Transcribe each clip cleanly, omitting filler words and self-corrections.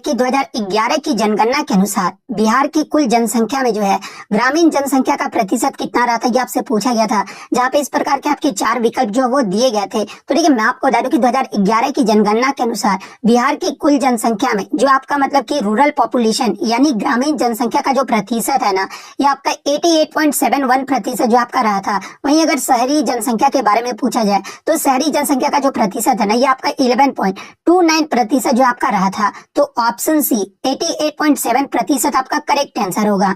कि 2011 की जनगणना के अनुसार बिहार की कुल जनसंख्या में जो है ग्रामीण जनसंख्या का प्रतिशत कितना रहा था, ये आपसे पूछा गया था। जहाँ पे इस प्रकार के आपके 4 विकल्प जो वो दिए गए थे। तो देखिए, मैं आपको बता दूं कि 2011 की जनगणना के अनुसार बिहार की कुल जनसंख्या में जो आपका मतलब कि रूरल पॉपुलेशन यानी ग्रामीण जनसंख्या का जो प्रतिशत है ना, ये आपका 88.71% जो आपका रहा था। वहीं अगर शहरी जनसंख्या के बारे में पूछा जाए तो शहरी जनसंख्या का जो प्रतिशत है ना, ये आपका 11.29% जो आपका रहा था। तो ऑप्शन सी 88.7% आपका करेक्ट आंसर होगा।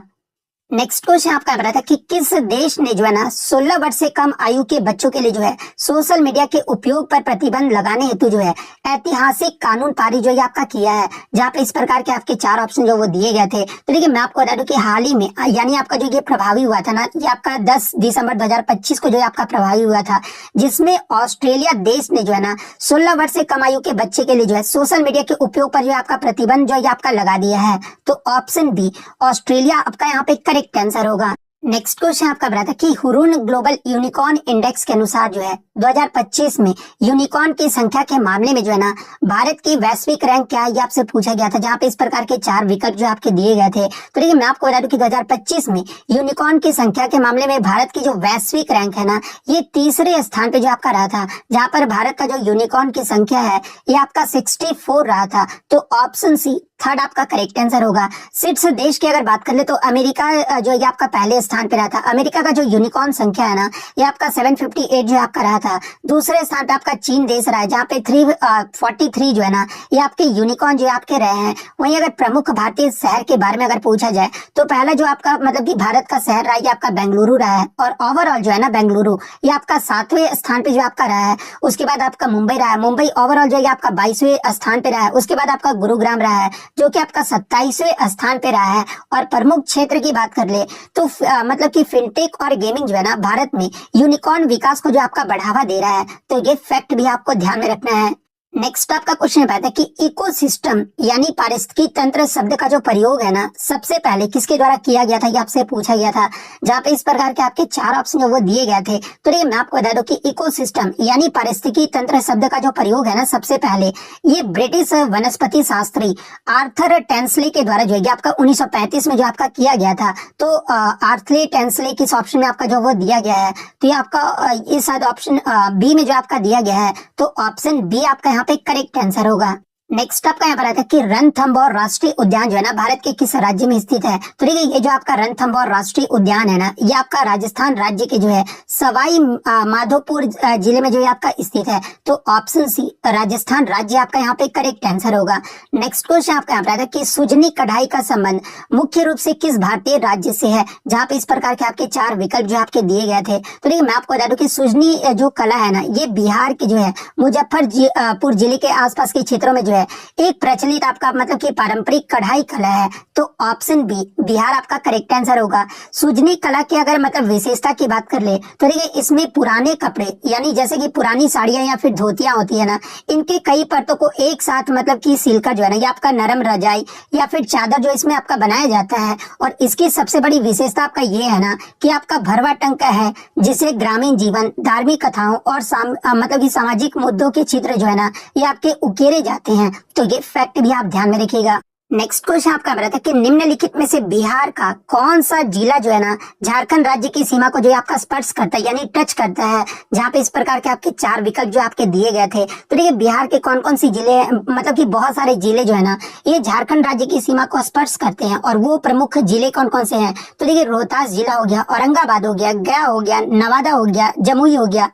नेक्स्ट क्वेश्चन आपका बता था कि किस देश ने जो है ना 16 वर्ष से कम आयु के बच्चों के लिए जो है सोशल मीडिया के उपयोग पर प्रतिबंध लगाने हेतु जो है ऐतिहासिक कानून पारित जो है आपका किया है। जहाँ पे इस प्रकार के आपके 4 ऑप्शन जो वो दिए गए थे। तो देखिए, मैं आपको बता दूं कि हाल ही में यानी आपका जो ये प्रभावी हुआ था ना, ये आपका 10 दिसंबर 2025 को जो है आपका प्रभावी हुआ था, जिसमें ऑस्ट्रेलिया देश ने जो है ना 16 वर्ष से कम आयु के बच्चे के लिए जो है सोशल मीडिया के उपयोग पर जो है आपका प्रतिबंध जो है आपका लगा दिया है। तो ऑप्शन बी ऑस्ट्रेलिया आपका यहाँ पे करेक्ट आंसर होगा। नेक्स्ट क्वेश्चन आपका बता था कि हुरून ग्लोबल यूनिकॉर्न इंडेक्स के अनुसार जो है 2025 में यूनिकॉर्न की संख्या के मामले में जो है ना भारत की वैश्विक रैंक क्या है, ये आपसे पूछा गया था। जहाँ पे इस प्रकार के 4 विकल्प जो आपके दिए गए थे। तो देखिए, मैं आपको बता दूं कि 2025 में यूनिकॉर्न की संख्या के मामले में भारत की जो वैश्विक रैंक है ना, ये तीसरे स्थान पे जो आपका रहा था। जहाँ पर भारत का जो यूनिकॉर्न की संख्या है ये आपका 64 रहा था। तो ऑप्शन सी थर्ड आपका करेक्ट आंसर होगा। शीर्ष देश की अगर बात कर ले तो अमेरिका जो ये आपका पहले स्थान पे रहा था। अमेरिका का जो यूनिकॉर्न संख्या है ना, ये आपका 758 जो आपका रहा था। दूसरे स्थान पे आपका चीन देश रहा है, जहाँ पे 343 जो है ना ये आपके यूनिकॉर्न जो आपके रहे हैं। वहीं अगर प्रमुख भारतीय शहर के बारे में अगर पूछा जाए तो पहला जो आपका मतलब कि भारत का शहर रहा है ये आपका बेंगलुरु रहा है। और ओवरऑल जो है ना बेंगलुरु ये आपका 7वें स्थान पे जो आपका रहा है। उसके बाद आपका मुंबई रहा है, मुंबई ओवरऑल जो है आपका 22वें स्थान पे रहा है। उसके बाद आपका गुरुग्राम रहा है जो कि आपका 27वें स्थान पे रहा है। और प्रमुख क्षेत्र की बात कर ले तो मतलब कि फिनटेक और गेमिंग जो है ना भारत में यूनिकॉर्न विकास को जो आपका बढ़ावा दे रहा है। तो ये फैक्ट भी आपको ध्यान में रखना है। नेक्स्ट आपका क्वेश्चन है कि इकोसिस्टम यानी पारिस्थितिकी तंत्र शब्द का जो प्रयोग है ना सबसे पहले किसके द्वारा किया गया था, ये आपसे पूछा गया था। जहाँ पे इस प्रकार के आपके 4 ऑप्शन जो वो दिए गए थे। तो देखिए, मैं आपको बता दूं कि इकोसिस्टम यानी पारिस्थितिकी तंत्र शब्द का जो प्रयोग है ना सबसे पहले ये ब्रिटिश वनस्पति शास्त्री आर्थर टेंसले के द्वारा जो है आपका 1935 में जो आपका किया गया था। तो आर्थर टेंसले किस ऑप्शन में आपका जो वो दिया गया है, तो ये आपका ये शायद ऑप्शन बी में जो आपका दिया गया है। तो ऑप्शन बी आपका यहाँ पे करेक्ट आंसर होगा। नेक्स्ट आपका यहाँ पर आता है कि रणथंभौर राष्ट्रीय उद्यान जो है ना भारत के किस राज्य में स्थित है। तो देखिए, ये जो आपका रणथंभौर राष्ट्रीय उद्यान है ना ये आपका राजस्थान राज्य के जो है सवाई माधोपुर जिले में जो है आपका स्थित है। तो ऑप्शन सी राजस्थान राज्य आपका यहाँ पे करेक्ट आंसर होगा। नेक्स्ट क्वेश्चन आपका यहाँ पर आता है कि सुजनी कढ़ाई का संबंध मुख्य रूप से किस भारतीय राज्य से है। जहाँ पे इस प्रकार के आपके 4 विकल्प जो आपके दिए गए थे। तो देखिए, मैं आपको बता दूं कि सुजनी जो कला है ना ये बिहार के जो है मुजफ्फरपुर जिले के आसपास के क्षेत्रों में जो एक प्रचलित आपका मतलब कि पारंपरिक कढ़ाई कला है। तो ऑप्शन बी बिहार आपका करेक्ट आंसर होगा। सुजनी कला की अगर मतलब विशेषता की बात कर ले तो देखिए, इसमें पुराने कपड़े यानी जैसे कि पुरानी साड़ियां या फिर धोतियां होती है ना, इनके कई परतों को एक साथ मतलब कि सिलकर जो है ना ये आपका नरम रजाई या फिर चादर जो इसमें आपका बनाया जाता है। और इसकी सबसे बड़ी विशेषता आपका ये है ना कि आपका भरवा टंका है, जिसे ग्रामीण जीवन, धार्मिक कथाओं और मतलब कि सामाजिक मुद्दों के चित्र जो है ना ये आपके उकेरे जाते हैं। तो ये फैक्ट भी आप ध्यान में रखिएगा। नेक्स्ट क्वेश्चन आपका बता था कि निम्नलिखित में से बिहार का कौन सा जिला जो है ना झारखंड राज्य की सीमा को जो आपका स्पर्श करता है यानी टच करता है। जहाँ पे इस प्रकार के आपके 4 विकल्प जो आपके दिए गए थे। तो देखिए, बिहार के कौन कौन सी जिले मतलब कि बहुत सारे जिले जो है ना ये झारखंड राज्य की सीमा को स्पर्श करते हैं। और वो प्रमुख जिले कौन कौन से हैं। तो देखिए, रोहतास जिला हो गया, औरंगाबाद हो गया, गया हो गया, नवादा हो गया, जमुई हो गया,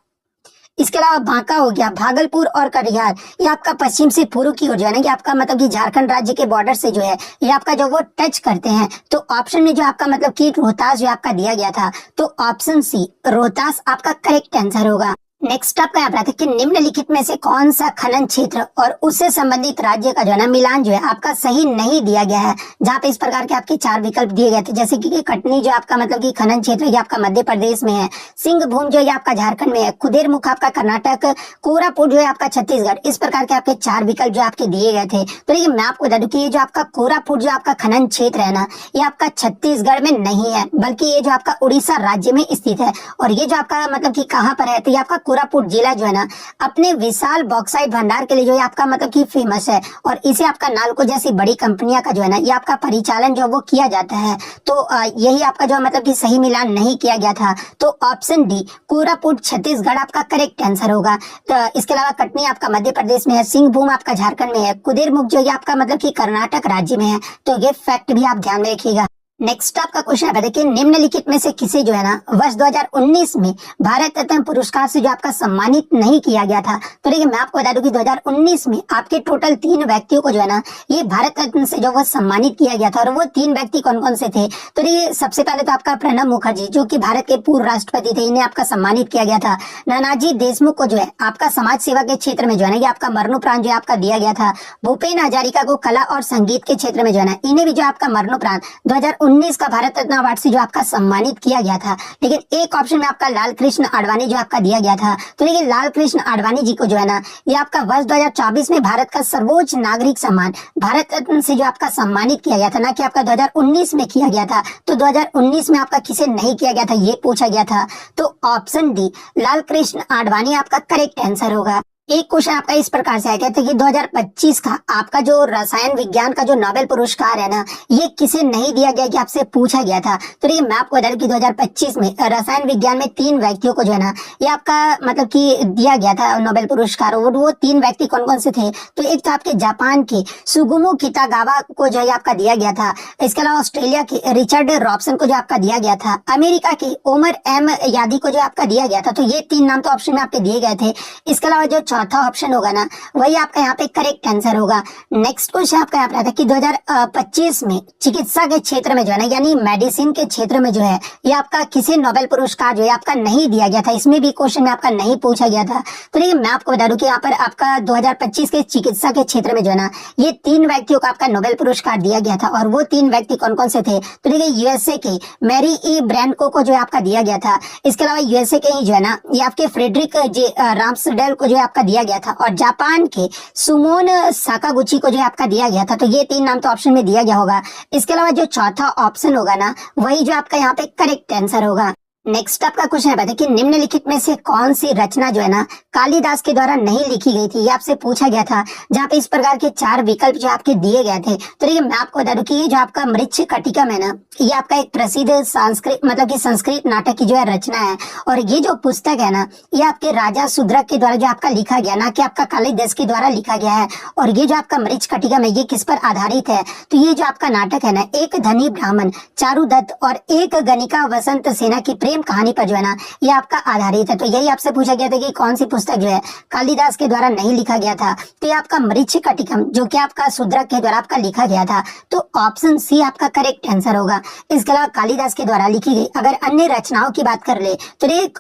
इसके अलावा बांका हो गया, भागलपुर और कटिहार। ये आपका पश्चिम से पूर्व की ओर जो है ना कि आपका मतलब कि झारखंड राज्य के बॉर्डर से जो है ये आपका जो वो टच करते हैं। तो ऑप्शन में जो आपका मतलब कि रोहतास जो आपका दिया गया था। तो ऑप्शन सी रोहतास आपका करेक्ट आंसर होगा। नेक्स्ट आपका यहाँ पर कि निम्नलिखित में से कौन सा खनन क्षेत्र और उससे संबंधित राज्य का जो है ना मिलान जो है आपका सही नहीं दिया गया है। जहाँ पे इस प्रकार के आपके 4 विकल्प दिए गए थे, जैसे कि कटनी जो आपका मतलब कि खनन क्षेत्र ये आपका मध्य प्रदेश में है, सिंहभूम जो है आपका झारखंड में है, कुदेरमुख आपका कर्नाटक, कोरापुट जो है आपका छत्तीसगढ़। इस प्रकार के आपके 4 विकल्प जो आपके दिए गए थे। तो देखिए, मैं आपको बता दूं कि ये जो आपका कोरापुट जो आपका खनन क्षेत्र है ना ये आपका छत्तीसगढ़ में नहीं है, बल्कि ये जो आपका उड़ीसा राज्य में स्थित है। और ये जो आपका मतलब कि कहाँ पर है, तो ये आपका कोरापुट जिला जो है ना अपने विशाल बॉक्साइट भंडार के लिए जो है आपका मतलब कि फेमस है, और इसे आपका नालको जैसी बड़ी कंपनियां का जो है ना ये आपका परिचालन जो है वो किया जाता है। तो यही आपका जो है मतलब कि सही मिलान नहीं किया गया था। तो ऑप्शन डी कोरापुट छत्तीसगढ़ आपका करेक्ट आंसर होगा। तो इसके अलावा कटनी आपका मध्य प्रदेश में है, सिंहभूम आपका झारखंड में है, कुद्रेमुख जो है आपका मतलब कि कर्नाटक राज्य में है। तो ये फैक्ट भी आप ध्यान में रखिएगा। नेक्स्ट आपका क्वेश्चन है, देखिए निम्नलिखित में से किसे जो है ना वर्ष 2019 में भारत रत्न पुरस्कार से जो आपका सम्मानित नहीं किया गया था। तो देखिए मैं आपको बता दूं कि 2019 में आपके टोटल 3 व्यक्तियों को जो है ना ये भारत रत्न से जो वो सम्मानित किया गया था, और वो 3 व्यक्ति कौन कौन से थे। तो देखिए सबसे पहले तो आपका प्रणब मुखर्जी जो कि भारत के पूर्व राष्ट्रपति थे, इन्हें आपका सम्मानित किया गया था। नानाजी देशमुख को जो है आपका समाज सेवा के क्षेत्र में जो है ना ये आपका मरणोपरांत जो है आपका दिया गया था। भूपेन हजारिका को कला और संगीत के क्षेत्र में जो है ना इन्हें भी जो आपका मरणोपरांत 2019 का भारत रत्न अवार्ड से जो आपका सम्मानित किया गया था। लेकिन एक ऑप्शन में आपका लाल कृष्ण आडवाणी जो आपका दिया गया था। तो देखिए लाल कृष्ण आडवाणी जी को जो है ना ये आपका वर्ष 2024 में भारत का सर्वोच्च नागरिक सम्मान भारत रत्न से जो आपका सम्मानित किया गया था, ना कि आपका 2019 में किया गया था। तो 2019 में आपका किसे नहीं किया गया था ये पूछा गया था। तो ऑप्शन डी लाल कृष्ण आडवाणी आपका करेक्ट आंसर होगा। एक क्वेश्चन आपका इस प्रकार से आया था कि 2025 का आपका जो रसायन विज्ञान का जो नोबेल पुरस्कार है ना ये किसे नहीं दिया गया कि आपसे पूछा गया था। तो देखिए मैं आपको बता दूं कि 2025 में रसायन विज्ञान में 3 व्यक्तियों को जो है ना ये आपका मतलब कि दिया गया था नोबेल पुरस्कार, और वो 3 व्यक्ति कौन कौन से थे। तो एक तो आपके जापान के सुगुमो कितागावा को जो है आपका दिया गया था। इसके अलावा ऑस्ट्रेलिया के रिचर्ड रॉबसन को जो आपका दिया गया था। अमेरिका के ओमर एम यादी को जो आपका दिया गया था। तो ये 3 नाम तो ऑप्शन में आपके दिए गए थे। इसके अलावा जो चौथा ऑप्शन होगा ना वही आपका यहाँ पे करेक्ट आंसर होगा। नेक्स्ट क्वेश्चन आपका यहाँ पे आता है कि 2025 में चिकित्सा के क्षेत्र में जो है ना यानी मेडिसिन के क्षेत्र में जो है ये आपका किसे नोबेल पुरस्कार जो है आपका नहीं दिया गया था। इसमें भी क्वेश्चन में आपका नहीं पूछा गया था। तो देखिए मैं आपको बता दूं कि यहाँ पर आपका 2025 के चिकित्सा के क्षेत्र में जो है ना ये 3 व्यक्तियों को आपका नोबेल पुरस्कार दिया गया था, और वो 3 व्यक्ति कौन कौन से थे। तो देखिए यूएसए के मैरी ई ब्रैंको को जो है आपका दिया गया था। इसके अलावा यूएसए के ही जो है ना ये आपके फ्रेडरिक जे राम्सडेल को जो है आपका दिया गया था, और जापान के सुमोन साकागुची को जो है आपका दिया गया था। तो ये 3 नाम तो ऑप्शन में दिया गया होगा। इसके अलावा जो चौथा ऑप्शन होगा ना वही जो आपका यहाँ पे करेक्ट आंसर होगा। नेक्स्ट आपका क्वेश्चन है कि निम्नलिखित में से कौन सी रचना जो है ना कालिदास के द्वारा नहीं लिखी गई थी, ये आपसे पूछा गया था, जहाँ पे इस प्रकार के 4 विकल्प जो आपके दिए गए थे। तो देखिए मैं आपको बता दूं कि ये जो आपका मृच्छकटिकम है ना ये आपका एक प्रसिद्ध संस्कृत मतलब कि संस्कृत नाटक की जो है रचना है, और ये जो पुस्तक है ना ये आपके राजा सुद्रक के द्वारा जो आपका लिखा गया, ना कि आपका कालिदास के द्वारा लिखा गया है। और ये जो आपका मृच्छकटिकम है ये किस पर आधारित है। तो ये जो आपका नाटक है ना एक धनी ब्राह्मण चारुदत्त और एक गणिका वसंत सेना की प्रेम कहानी पर जो है ना ये आपका आधारित है। तो यही आपसे पूछा गया था कि कौन सी पुस्तक जो है कालिदास के द्वारा नहीं लिखा गया था। तो ये आपका मृच्छकटिकम जो कि आपका सुद्रक के द्वारा आपका लिखा गया था। तो ऑप्शन सी आपका करेक्ट आंसर होगा। इसके अलावा कालिदास के द्वारा लिखी गई अगर अन्य रचनाओं की बात कर ले तो ये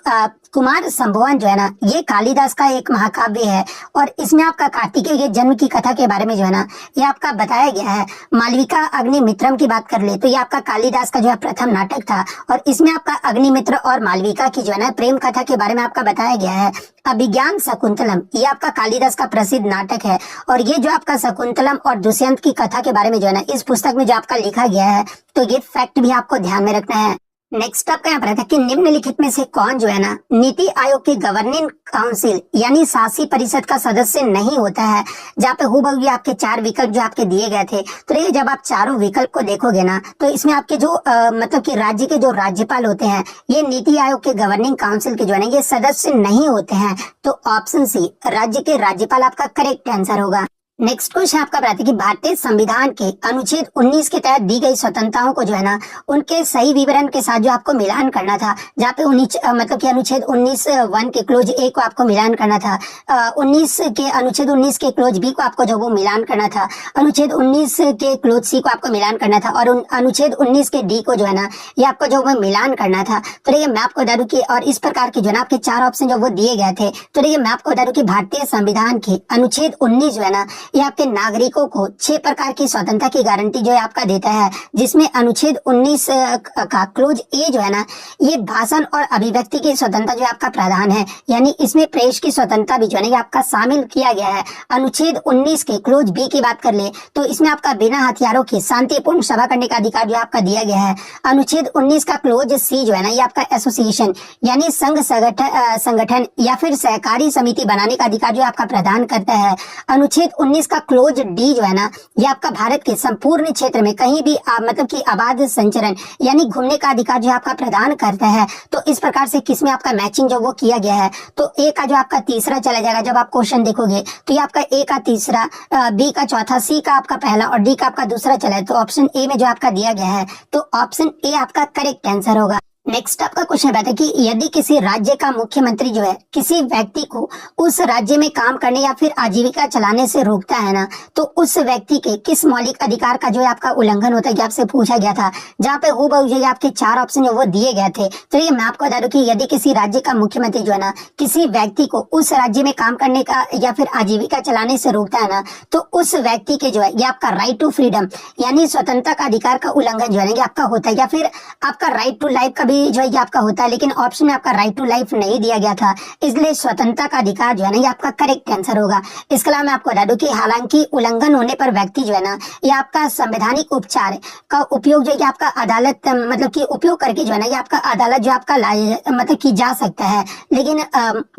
कुमार संभवन जो है ना ये कालिदास का एक महाकाव्य है, और इसमें आपका कार्तिकेय के जन्म की कथा के बारे में जो है ना ये आपका बताया गया है। मालविका अग्निमित्रम की बात कर ले तो ये आपका कालिदास का जो है प्रथम नाटक था, और इसमें आपका अग्निमित्र और मालविका की जो है ना प्रेम कथा के बारे में आपका बताया गया है। अभिज्ञान शकुंतलम ये आपका कालिदास का प्रसिद्ध नाटक है, और ये जो आपका शकुंतलम और दुष्यंत की कथा के बारे में जो है ना इस पुस्तक में जो आपका लिखा गया है। तो ये फैक्ट भी आपको ध्यान में रखना है। नेक्स्ट आपका यहाँ पर है कि निम्नलिखित में से कौन जो है ना नीति आयोग की गवर्निंग काउंसिल यानी शासी परिषद का सदस्य नहीं होता है, जहाँ पे हुबहू आपके 4 विकल्प जो आपके दिए गए थे। तो देखिए जब आप चारों विकल्प को देखोगे ना तो इसमें आपके जो मतलब कि राज्य के जो राज्यपाल होते हैं ये नीति आयोग के गवर्निंग काउंसिल के जो है ना ये सदस्य नहीं होते हैं। तो ऑप्शन सी राज्य के राज्यपाल आपका करेक्ट आंसर होगा। नेक्स्ट क्वेश्चन आपका बताते हैं कि भारतीय संविधान के अनुच्छेद 19 के तहत दी गई स्वतंत्रताओं को जो है ना उनके सही विवरण के साथ जो आपको मिलान करना था, जहाँ पे मतलब कि अनुच्छेद 19(1) के क्लोज ए को आपको मिलान करना था, अनुच्छेद 19 के क्लोज बी को आपको जो वो मिलान करना था, अनुच्छेद 19 के क्लोज सी को आपको मिलान करना था, और अनुच्छेद 19 के डी को जो है ना ये आपको जो वो मिलान करना था। तो देखिए मैं आपको बता दूं कि और इस प्रकार के जो है ना आपके 4 ऑप्शन जो वो दिए गए थे। तो देखिए मैं आपको बता दूं कि भारतीय संविधान के अनुच्छेद 19 जो है ना ये आपके नागरिकों को 6 प्रकार की स्वतंत्रता की गारंटी जो है आपका देता है, जिसमें अनुच्छेद 19 का क्लोज ए जो है ना, ये भाषण और अभिव्यक्ति की स्वतंत्रता जो आपका प्रावधान है, यानी इसमें प्रेस की स्वतंत्रता भी जो है आपका शामिल किया गया है। अनुच्छेद 19 के क्लोज बी की बात कर ले तो इसमें आपका बिना हथियारों के शांतिपूर्ण सभा करने का अधिकार जो आपका दिया गया है। अनुच्छेद 19 का क्लोज सी जो है ना, ये आपका एसोसिएशन यानी संघ संगठन या फिर सहकारी समिति बनाने का अधिकार जो आपका प्रदान करता है। अनुच्छेद 19 का क्लोज डी जो है ना, ये आपका भारत के संपूर्ण क्षेत्र में कहीं भी मतलब कि आबाद संचरण यानी घूमने का अधिकार जो आपका प्रदान करता है। तो इस प्रकार से किसमें आपका मैचिंग जो वो किया गया है, तो ए का जो आपका तीसरा चला जाएगा। जब आप क्वेश्चन देखोगे तो ये आपका ए का तीसरा, बी का चौथा, सी का आपका पहला और डी का आपका दूसरा चला है। तो ऑप्शन ए में जो आपका दिया गया है, तो ऑप्शन ए आपका करेक्ट आंसर होगा। नेक्स्ट आपका क्वेश्चन रहता है कि यदि किसी राज्य का मुख्यमंत्री जो है किसी व्यक्ति को उस राज्य में काम करने या फिर आजीविका चलाने से रोकता है ना, तो उस व्यक्ति के किस मौलिक अधिकार का जो है आपका उल्लंघन होता है, आपसे पूछा गया था। जहाँ पे हूबहू जो आपके 4 ऑप्शन है वो दिए गए थे। तो ये मैं आपको बता दूं कि यदि किसी राज्य का मुख्यमंत्री जो है ना किसी व्यक्ति को उस राज्य में काम करने का या फिर आजीविका चलाने से रोकता है ना, तो उस व्यक्ति के जो है ये आपका राइट टू फ्रीडम यानी स्वतंत्रता का अधिकार का उल्लंघन जो है ये आपका होता है, या फिर आपका राइट टू लाइफ का जो है आपका होता है। लेकिन ऑप्शन में आपका राइट टू लाइफ नहीं दिया गया था, इसलिए स्वतंत्रता का अधिकार जो है ना ये आपका करेक्ट आंसर होगा। इसके अलावा मैं आपको बता दूं कि हालांकि उल्लंघन होने पर व्यक्ति जो है ना ये आपका संवैधानिक उपचार का उपयोग जो है आपका अदालत मतलब कि उपयोग करके जो है ना ये आपका अदालत जो आपका मतलब कि जा सकता है। लेकिन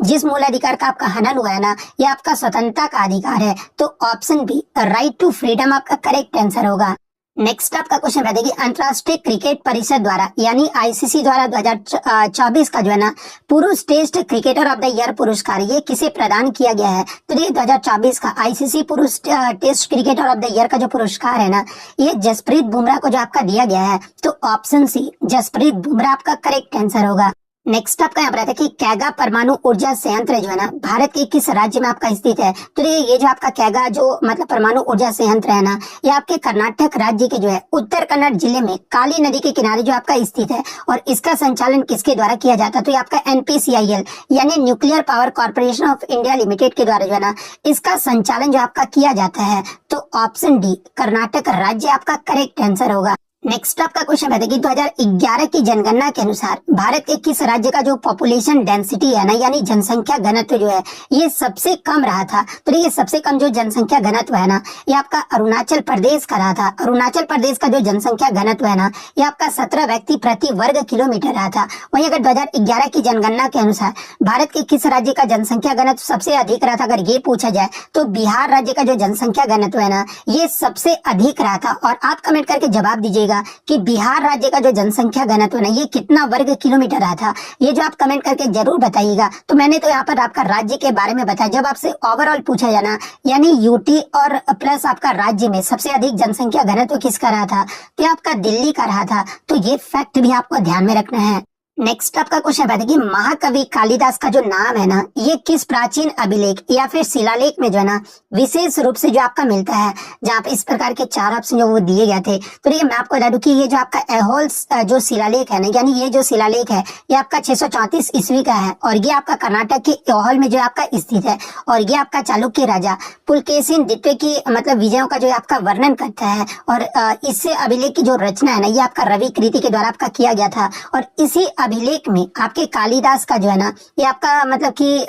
जिस मूल अधिकार का आपका हनन हुआ है ना, ये आपका स्वतंत्रता का अधिकार है। तो option B right to freedom आपका करेक्ट आंसर होगा। नेक्स्ट आपका क्वेश्चन रहता है कि अंतर्राष्ट्रीय क्रिकेट परिषद द्वारा यानी आईसीसी द्वारा 2024 का जो है ना पुरुष test cricketer of the year पुरस्कार ये किसे प्रदान किया गया है। तो ये 2024 का आईसीसी पुरुष test cricketer of the year का जो पुरस्कार है ना, ये जसप्रीत बुमराह को जो आपका दिया गया है। तो ऑप्शन सी जसप्रीत बुमराह आपका करेक्ट आंसर होगा। नेक्स्ट आपका यहाँ पर आता है कि कैगा परमाणु ऊर्जा संयंत्र जो है ना भारत के किस राज्य में आपका स्थित है। तो ये जो आपका कैगा जो मतलब परमाणु ऊर्जा संयंत्र है ना, ये आपके कर्नाटक राज्य के जो है उत्तर कन्नड़ जिले में काली नदी के किनारे जो आपका स्थित है। और इसका संचालन किसके द्वारा किया जाता है। तो ये आपका एनपीसीआईएल यानी nuclear power corporation of India limited के द्वारा जो है ना इसका संचालन जो आपका किया जाता है। तो ऑप्शन डी कर्नाटक राज्य आपका करेक्ट आंसर होगा। नेक्स्ट आपका क्वेश्चन है कि 2011 की जनगणना के अनुसार भारत के किस राज्य का जो पॉपुलेशन डेंसिटी है ना यानी जनसंख्या घनत्व जो है ये सबसे कम रहा था। तो ये सबसे कम जो जनसंख्या घनत्व है ना ये आपका अरुणाचल प्रदेश का रहा था। अरुणाचल प्रदेश का जो जनसंख्या घनत्व है ना ये आपका 17 व्यक्ति प्रति वर्ग किलोमीटर रहा था। वहीं अगर 2011 की जनगणना के अनुसार भारत के किस राज्य का जनसंख्या घनत्व सबसे अधिक रहा था, अगर ये पूछा जाए तो बिहार राज्य का जो जनसंख्या घनत्व है ना ये सबसे अधिक रहा था। और आप कमेंट करके जवाब दीजिएगा कि बिहार राज्य का जो जनसंख्या घनत्व है ये कितना वर्ग किलोमीटर रहा था, ये जो आप कमेंट करके जरूर बताइएगा। तो मैंने तो यहाँ पर आपका राज्य के बारे में बताया। जब आपसे ओवरऑल पूछा जाना यानी यूटी और प्लस आपका राज्य में सबसे अधिक जनसंख्या घनत्व किसका रहा था, तो आपका दिल्ली का रहा था। तो ये फैक्ट भी आपको ध्यान में रखना है। नेक्स्ट आपका क्वेश्चन है कि महाकवि कालिदास का जो नाम है ना ये किस प्राचीन अभिलेख या फिर शिलालेख में जो है ना विशेष रूप से जो आपका मिलता है, जहाँ पे इस प्रकार के 4 ऑप्शन जो वो दिए गए थे। तो ये मैं आपको बता दूं कि ये जो आपका एहोल जो शिलालेख है ना यानी ये जो शिलालेख है ये आपका 634 ईस्वी का है और ये आपका कर्नाटक के एहोल में जो आपका स्थित है। और ये आपका चालुक्य राजा पुलकेशिन द्वितीय की मतलब विजयों का जो आपका वर्णन करता है। और इससे अभिलेख की जो रचना है ना ये आपका रवि कृति के द्वारा आपका किया गया था। और इसी अभिलेख में आपके कालिदास का जो है ना ये आपका मतलब कि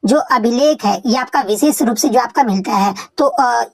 जो अभिलेख है ये आपका विशेष रूप से जो आपका मिलता है। तो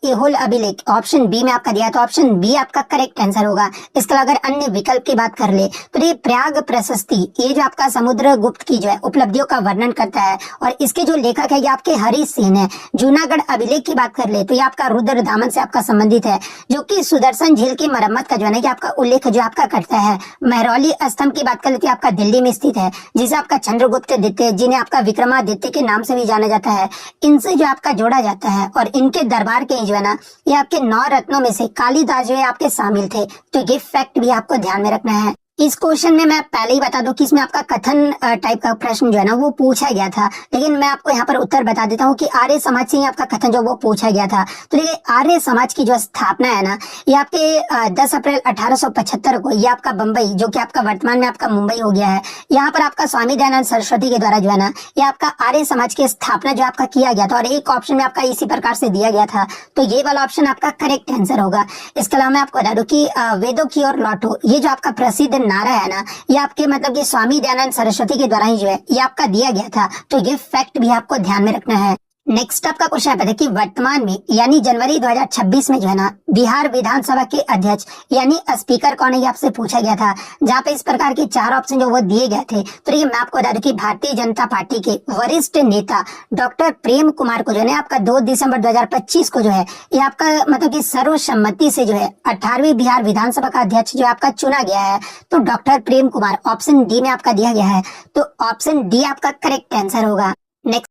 ये होल अभिलेख ऑप्शन बी में आपका दिया, तो ऑप्शन बी आपका करेक्ट आंसर होगा। इसके अलावा अगर अन्य विकल्प की बात कर ले तो ये प्रयाग प्रशस्ति ये जो आपका समुद्रगुप्त की जो है उपलब्धियों का वर्णन करता है। और इसके जो लेखक है ये आपके हरीश सेन है। जूनागढ़ अभिलेख की बात कर ले तो ये आपका रुद्र दामन से आपका संबंधित है, जो कि सुदर्शन झील की मरम्मत का जो है ना ये आपका उल्लेख जो आपका करता है। महरौली स्तंभ की बात कर लेते आपका दिल्ली में स्थित है, जिसे आपका चंद्रगुप्त द्वितीय जिन्हें आपका विक्रमादित्य के नाम से जाना जाता है, इनसे जो आपका जोड़ा जाता है। और इनके दरबार के जो है ना ये आपके 9 रत्नों में से कालिदास जो है आपके शामिल थे। तो ये फैक्ट भी आपको ध्यान में रखना है। इस क्वेश्चन में मैं पहले ही बता दूं कि इसमें आपका कथन टाइप का प्रश्न जो है ना वो पूछा गया था, लेकिन मैं आपको यहाँ पर उत्तर बता देता हूँ कि आर्य समाज से ही आपका कथन जो वो पूछा गया था। तो देखिए आर्य समाज की जो स्थापना है ना, ये आपके 10 अप्रैल 1875 को ये आपका बम्बई, जो कि आपका वर्तमान में आपका मुंबई हो गया है, यहाँ पर आपका स्वामी दयानंद सरस्वती के द्वारा जो है ना ये आपका आर्य समाज की स्थापना जो आपका किया गया था। और एक ऑप्शन में आपका इसी प्रकार से दिया गया था, तो ये वाला ऑप्शन आपका करेक्ट आंसर होगा। इसके अलावा मैं आपको बता दूं कि वेदों की ओर लौटो, ये जो आपका प्रसिद्ध नारा है ना, ये आपके मतलब कि स्वामी दयानंद सरस्वती के द्वारा ही जो है ये आपका दिया गया था। तो ये फैक्ट भी आपको ध्यान में रखना है। नेक्स्ट आपका क्वेश्चन है कि वर्तमान में यानी जनवरी 2026 में जो है ना बिहार विधानसभा के अध्यक्ष यानी स्पीकर कौन है, ये आपसे पूछा गया था, जहाँ पे इस प्रकार के 4 ऑप्शन जो वो दिए गए थे। तो देखिए मैं आपको बता दूं कि भारतीय जनता पार्टी के वरिष्ठ नेता डॉक्टर प्रेम कुमार को जो है आपका 2 दिसंबर 2025 को जो है ये आपका मतलब कि सर्वसम्मति से जो है 18वीं बिहार विधानसभा का अध्यक्ष जो आपका चुना गया है। तो doctor Prem Kumar option D में आपका दिया गया है, तो ऑप्शन डी आपका करेक्ट आंसर होगा। नेक्स्ट